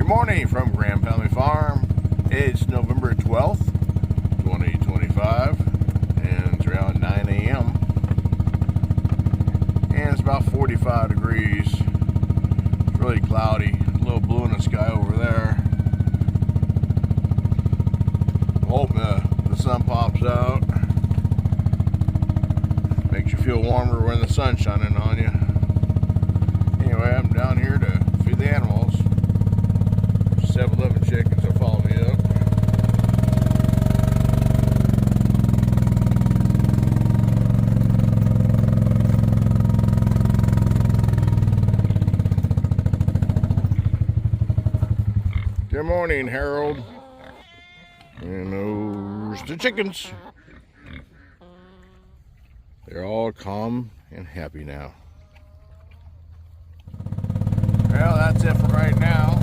Good morning from Graham Family Farm. It's November 12th, 2025, and it's around 9 a.m. And it's about 45 degrees. It's really cloudy, a little blue in the sky over there. Hope the sun pops out. Makes you feel warmer when the sun's shining on you. Anyway, I'm down here to feed the animals. 7-Eleven chickens will follow me up. Good morning, Harold. And those the chickens. They're all calm and happy now. Well, that's it for right now.